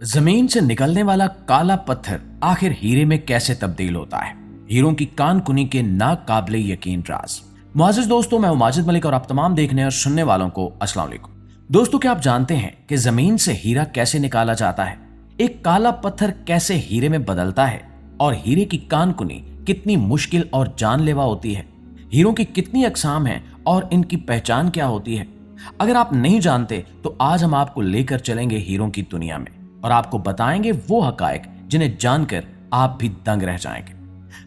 जमीन से निकलने वाला काला पत्थर आखिर हीरे में कैसे तब्दील होता है? हीरों की कान कुनी के नाकाबिले यकीन राज। मुआज़िज़ दोस्तों, मैं हूं माजिद मलिक और आप तमाम देखने और सुनने वालों को अस्सलाम वालेकुम। दोस्तों, क्या आप जानते हैं कि जमीन से हीरा कैसे निकाला जाता है? एक काला पत्थर कैसे हीरे में बदलता है? और हीरे की कान कुनी कितनी मुश्किल और जानलेवा होती है? हीरों की कितनी अक़साम हैं और इनकी पहचान क्या होती है? अगर आप नहीं जानते तो आज हम आपको लेकर चलेंगे हीरों की दुनिया में और आपको बताएंगे वो हकायक जिन्हें जानकर आप भी दंग रह जाएंगे।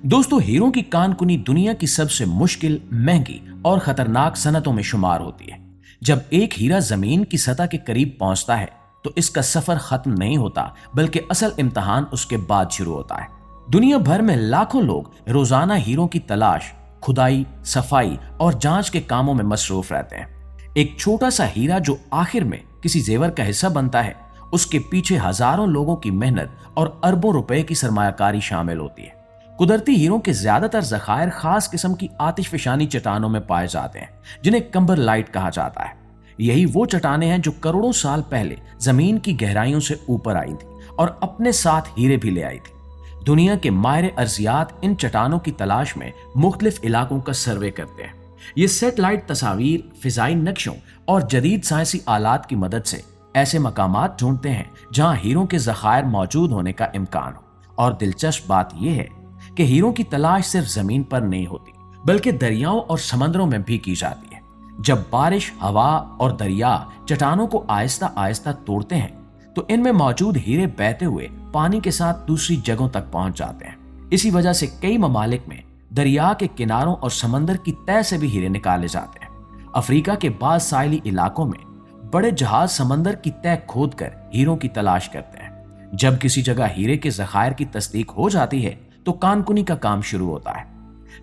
दोस्तों, हीरों की कानकुनी दुनिया की सबसे मुश्किल, महंगी और खतरनाक सनतों में शुमार होती है। जब एक हीरा जमीन की सतह के करीब पहुंचता है तो इसका सफर खत्म नहीं होता, बल्कि असल इम्तिहान उसके बाद शुरू होता है। दुनिया भर में लाखों लोग रोजाना हीरों की तलाश, खुदाई, सफाई और जांच के कामों में मसरूफ रहते हैं। एक छोटा सा हीरा जो आखिर में किसी जेवर का हिस्सा बनता है, उसके पीछे हजारों लोगों की मेहनत और अरबों रुपए की सरमायाकारी शामिल होती है। कुदरती हीरों के ज्यादातर जखायर खास किस्म की आतिशफशानी चट्टानों में पाए जाते हैं, जिन्हें कम्बरलाइट कहा जाता है। यही वो चट्टानें हैं जो करोड़ों साल पहले जमीन की गहराइयों से ऊपर आई थी और अपने साथ हीरे भी ले आई थी। दुनिया के माहिर अर्जियात इन चट्टानों की तलाश में मुख्तलिफ इलाकों का सर्वे करते हैं। ये सैटेलाइट तस्वीर, फिजाई नक्शों और जदीद साइंसी आलात की मदद से ऐसे मकामात ढूंढते हैं जहां हीरों के ज़खायर मौजूद होने का इम्कान हो। और दिलचस्प बात यह है कि हीरों की तलाश सिर्फ जमीन पर नहीं होती, बल्कि दरियाओं और समंदरों में भी की जाती है। जब बारिश, हवा और दरिया चट्टानों को आहिस्ता आहिस्ता तोड़ते हैं तो इनमें मौजूद हीरे बहते हुए पानी के साथ दूसरी जगहों तक पहुंच जाते हैं। इसी वजह से कई ममालिक में दरिया के किनारों और समंदर की तह से भी हीरे निकाले जाते हैं। अफ्रीका के बाद साहिली इलाकों में बड़े जहाज समंदर की तह खोदकर हीरों की तलाश करते हैं। जब किसी जगह हीरे के ज़खायर की तस्दीक हो जाती है तो कानकुनी का काम शुरू होता है।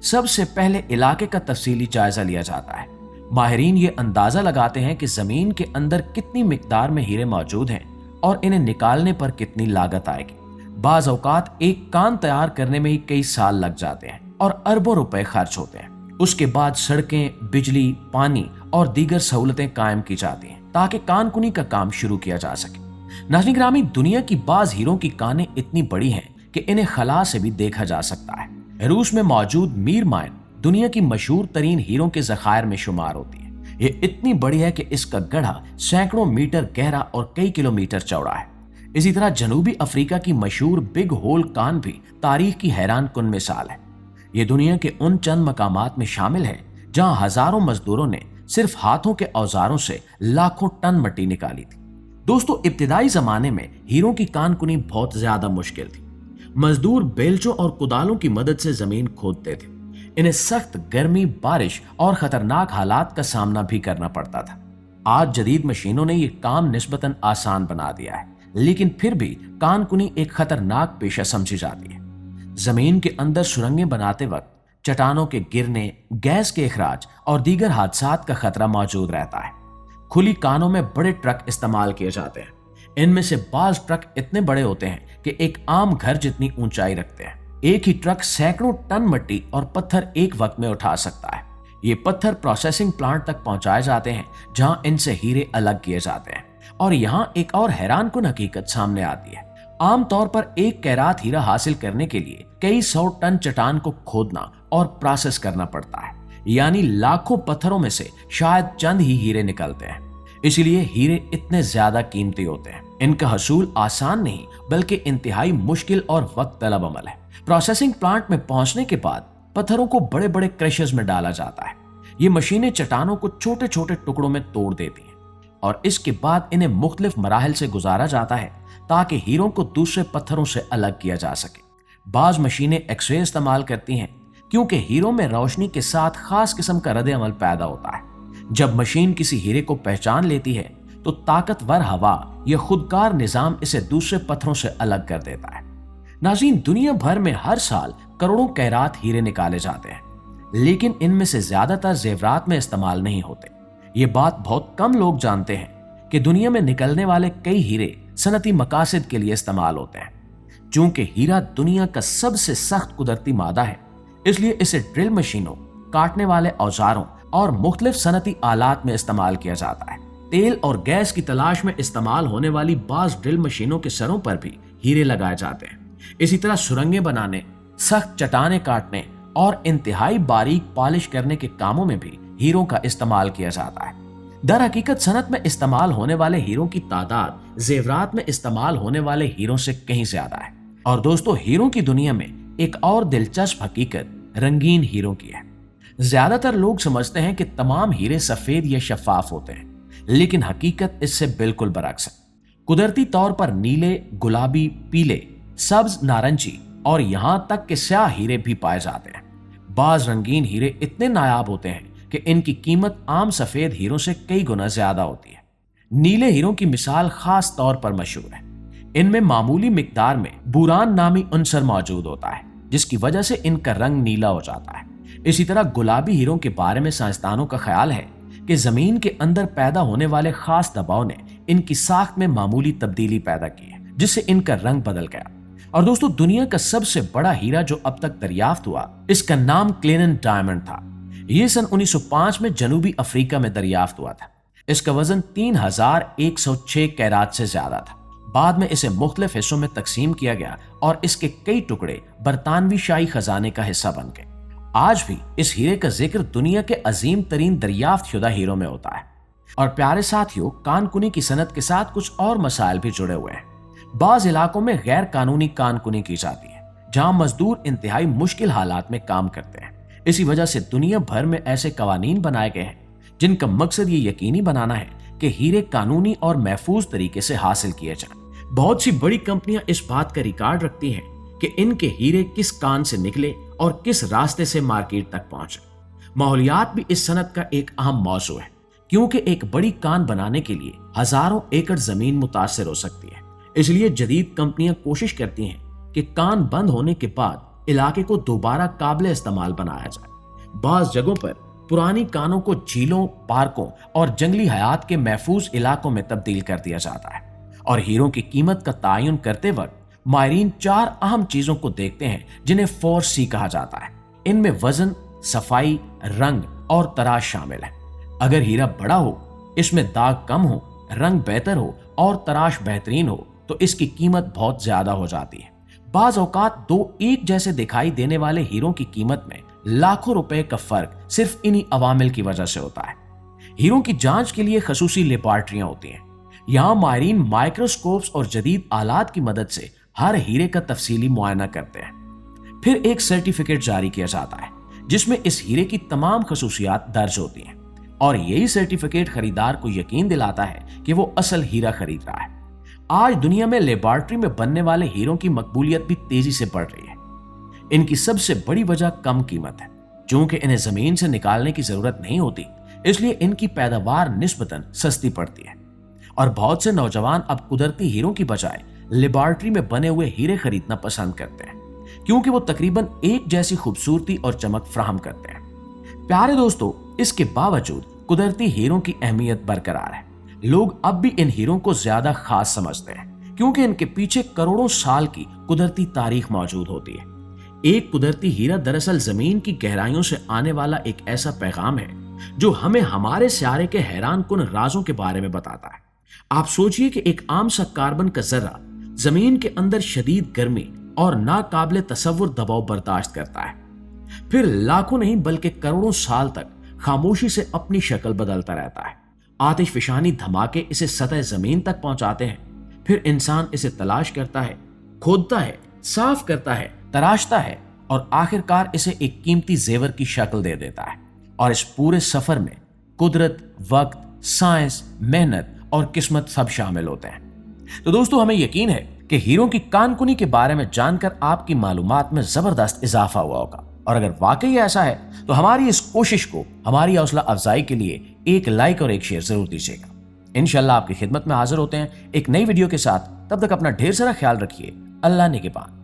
सबसे पहले इलाके का तफसीली जायजा लिया जाता है। माहिरीन ये अंदाजा लगाते हैं कि जमीन के अंदर कितनी मिकदार में हीरे मौजूद हैं और इन्हें निकालने पर कितनी लागत आएगी। बाज औकात एक कान तैयार करने में ही कई साल लग जाते हैं और अरबों रुपए खर्च होते हैं। उसके बाद सड़कें, बिजली, पानी और दीगर सहूलतें कायम की जाती हैं ताकि कानकुनी का काम शुरू किया जा सके। नाज़रीन ग्रामी, दुनिया की बाज हीरों की कानें इतनी बड़ी हैं कि इन्हें खला से भी देखा जा सकता है। रूस में मौजूद मीर माइन दुनिया की मशहूर तरीन हीरों के ज़खायर में शुमार होती है। ये इतनी बड़ी है कि इसका गढ़ा सैकड़ों मीटर गहरा और कई किलोमीटर चौड़ा है। इसी तरह जनूबी अफ्रीका की मशहूर बिग होल कान भी तारीख की हैरान कुन मिसाल है। ये दुनिया के उन चंद मकामात में शामिल है जहां हजारों मजदूरों ने सिर्फ हाथों के औजारों से लाखों टन मिट्टी निकाली थी। दोस्तों, इब्तिदाई जमाने में हीरों की कानकुनी बहुत ज्यादा मुश्किल थी। मजदूर बेलचों और कुदालों की मदद से जमीन खोदते थे। इन्हें सख्त गर्मी, बारिश और खतरनाक हालात का सामना भी करना पड़ता था। आज जदीद मशीनों ने यह काम निस्बतन आसान बना दिया है, लेकिन फिर भी कानकुनी एक खतरनाक पेशा समझी जाती है। जमीन के अंदर सुरंगें बनाते वक्त चट्टानों के गिरने, गैस के इखराज और दीगर हादसात का खतरा मौजूद रहता है। खुली कानों में बड़े ट्रक इस्तेमाल किए जाते हैं। इनमें से बाज ट्रक इतने बड़े होते हैं कि एक आम घर जितनी ऊंचाई रखते हैं। एक ही ट्रक सैकड़ों टन मिट्टी और पत्थर एक वक्त में उठा सकता है। ये पत्थर प्रोसेसिंग प्लांट तक पहुंचाए जाते हैं जहां इनसे हीरे अलग किए जाते हैं। और यहाँ एक और हैरान कुन हकीकत सामने आती है। आमतौर पर एक कैरात हीरा हासिल करने के लिए कई 100 टन चट्टान को खोदना और प्रोसेस करना पड़ता है, यानी लाखों पत्थरों में से शायद चंद ही हीरे निकलते हैं। इसीलिए हीरे इतने ज्यादा कीमती होते हैं। इनका हसूल आसान नहीं, बल्कि इंतहाई मुश्किल और वक्त तलब अमल है। प्रोसेसिंग प्लांट में पहुंचने के बाद पत्थरों को बड़े बड़े क्रशर्स में डाला जाता है। ये मशीनें चट्टानों को छोटे छोटे टुकड़ों में तोड़ देती हैं और इसके बाद इन्हें मुख्तलिफ मराहिल से गुजारा जाता है ताकि हीरों को दूसरे पत्थरों से अलग किया जा सके। बाज मशीनें एक्सरे इस्तेमाल करती हैं क्योंकि हीरों में रोशनी के साथ खास किस्म का रद्द अमल पैदा होता है। जब मशीन किसी हीरे को पहचान लेती है तो ताकतवर हवा या खुदकार निजाम इसे दूसरे पत्थरों से अलग कर देता है। नाज़रीन, दुनिया भर में हर साल करोड़ों कैरात हीरे निकाले जाते हैं, लेकिन इनमें से ज्यादातर जेवरात में इस्तेमाल नहीं होते। ये बात बहुत कम लोग जानते हैं कि दुनिया में निकलने वाले कई हीरे सनती मकासद के लिए इस्तेमाल होते हैं। चूंकि हीरा दुनिया का सबसे सख्त कुदरती मादा है, इसलिए इसे ड्रिल मशीनों, काटने वाले औजारों और मुख्तलिफ सनती आलात में इस्तेमाल किया जाता है। तेल और गैस की तलाश में इस्तेमाल होने वाली बाज ड्रिल मशीनों के सरों पर भी हीरे लगाए जाते हैं। इसी तरह सुरंगें बनाने, सख्त चट्टानें काटने और इंतहाई बारीक पॉलिश करने के कामों में भी हीरों का इस्तेमाल किया जाता है। दर हकीकत सनत में इस्तेमाल होने वाले हीरों की तादाद जेवरात में इस्तेमाल होने वाले हीरों से कहीं ज्यादा है। और दोस्तों, हीरों की दुनिया में एक और दिलचस्प हकीकत रंगीन हीरों की है। ज्यादातर लोग समझते हैं कि तमाम हीरे सफेद या शफाफ होते हैं, लेकिन हकीकत इससे बिल्कुल बरअक्स है। कुदरती तौर पर नीले, गुलाबी, पीले, सब्ज, नारंगी और यहां तक कि स्याह हीरे भी पाए जाते हैं। बाज रंगीन हीरे इतने नायाब होते हैं कि इनकी कीमत आम सफेद हीरों से कई गुना ज्यादा होती है। नीले हीरों की मिसाल खास तौर पर मशहूर है। इनमें मामूली मिकदार में बुरान नामी अंसर मौजूद होता है, जिसकी वजह से इनका रंग नीला हो जाता है। इसी तरह गुलाबी हीरों के बारे में साइंसदानों का ख्याल है कि जमीन के अंदर पैदा होने वाले खास दबाव ने इनकी साख्त में मामूली तब्दीली पैदा की है, जिससे इनका रंग बदल गया। और दोस्तों, दुनिया का सबसे बड़ा हीरा जो अब तक दरियाफ्त हुआ, इसका नाम क्लेनन डायमंड था। यह सन 1905 में जनूबी अफ्रीका में दरियाफ्त हुआ था। इसका वजन 3106 कैरात से ज्यादा था। बाद में इसे मुख्तलिफ हिस्सों में तकसीम किया गया और इसके कई टुकड़े बरतानवी शाही खजाने का हिस्सा बन गए। आज भी इस हीरे का जिक्र दुनिया के अजीम तरीन दरियाफ्त शुदा हीरों में होता है। और प्यारे साथियों, कानकुनी की सनत के साथ कुछ और मसाइल भी जुड़े हुए हैं। बाज इलाकों में गैर कानूनी कानकुनी की जाती है, जहां मजदूर इंतहाई मुश्किल हालात में काम करते हैं। इसी वजह से दुनिया भर में ऐसे कवानीन बनाए गए हैं जिनका मकसद ये यकीनी बनाना है कि हीरे कानूनी और महफूज तरीके से हासिल किए जाएं। बहुत सी बड़ी कंपनियां इस बात का रिकॉर्ड रखती हैं कि इनके हीरे किस कान से निकले और किस रास्ते से मार्केट तक पहुंचे। माहौलियात भी इस सनत का एक अहम मौजू है, क्योंकि एक बड़ी कान बनाने के लिए हजारों एकड़ जमीन मुतासर हो सकती है। इसलिए जदीद कंपनियां कोशिश करती हैं कि कान बंद होने के बाद इलाके को दोबारा काबिल इस्तेमाल बनाया जाए। बाज जगहों पर पुरानी कानों को झीलों, पार्कों और जंगली हयात के महफूज इलाकों में तब्दील कर दिया जाता है। और हीरों की कीमत का तयन करते वक्त माहिरीन 4 अहम चीजों को देखते हैं, जिन्हें 4C कहा जाता है। इनमें वजन, सफाई, रंग और तराश शामिल है। अगर हीरा बड़ा हो, इसमें दाग कम हो, रंग बेहतर हो और तराश बेहतरीन हो, तो इसकी कीमत बहुत ज्यादा हो जाती है। बाज औकात 2 एक जैसे दिखाई देने वाले हीरों की कीमत में लाखों रुपए का फर्क सिर्फ इन्हीं अवामिल की वजह से होता है। हीरों की जांच के लिए खसूसी लेबॉर्ट्रियां होती हैं। यहाँ माहिरीन माइक्रोस्कोप्स और जदीद आलात की मदद से हर हीरे का तफसीली मुआयना करते हैं। फिर एक सर्टिफिकेट जारी किया जाता है जिसमें इस हीरे की तमाम खसूसियात दर्ज होती हैं, और यही सर्टिफिकेट खरीदार को यकीन दिलाता है कि वो असल हीरा खरीद रहा है। आज दुनिया में लेबॉर्ट्री में बनने वाले हीरों की मकबूलियत भी तेजी से बढ़ रही है। इनकी सबसे बड़ी वजह कम कीमत है। चूंकि इन्हें जमीन से निकालने की जरूरत नहीं होती, इसलिए इनकी पैदावार निस्बतन सस्ती पड़ती है। और बहुत से नौजवान अब कुदरती हीरों की बजाय लेबॉर्ट्री में बने हुए हीरे खरीदना पसंद करते हैं, क्योंकि वो तकरीबन एक जैसी खूबसूरती और चमक फराहम करते हैं। प्यारे दोस्तों, इसके बावजूद कुदरती हीरों की अहमियत बरकरार है। लोग अब भी इन हीरों को ज्यादा खास समझते हैं, क्योंकि इनके पीछे करोड़ों साल की कुदरती तारीख मौजूद होती है। एक कुदरती हीरा दरअसल जमीन की गहराइयों से आने वाला एक ऐसा पैगाम है जो हमें हमारे सियारे के हैरान कुन राजों के बारे में बताता है। आप सोचिए कि एक आम सा कार्बन का जर्रा जमीन के अंदर शदीद गर्मी और नाकाबिले तसव्वुर दबाव बर्दाश्त करता है, फिर लाखों नहीं बल्कि करोड़ों साल तक खामोशी से अपनी शक्ल बदलता रहता है। आतिशफिशानी धमाके इसे सतह जमीन तक पहुंचाते हैं, फिर इंसान इसे तलाश करता है, खोदता है, साफ करता है, तराशता है और आखिरकार इसे एक कीमती जेवर की शक्ल दे देता है। और इस पूरे सफर में कुदरत, वक्त, साइंस, मेहनत और किस्मत सब शामिल होते हैं। तो दोस्तों, हमें यकीन है कि हीरों की कानकुनी के बारे में जानकर आपकी मालूमात में जबरदस्त इजाफा हुआ होगा। और अगर वाकई ऐसा है तो हमारी इस कोशिश को, हमारी हौसला अफजाई के लिए एक लाइक और एक शेयर जरूर दीजिएगा। इंशाल्लाह आपकी खिदमत में हाजिर होते हैं एक नई वीडियो के साथ। तब तक अपना ढेर सारा ख्याल रखिए। अल्लाह निगहबान।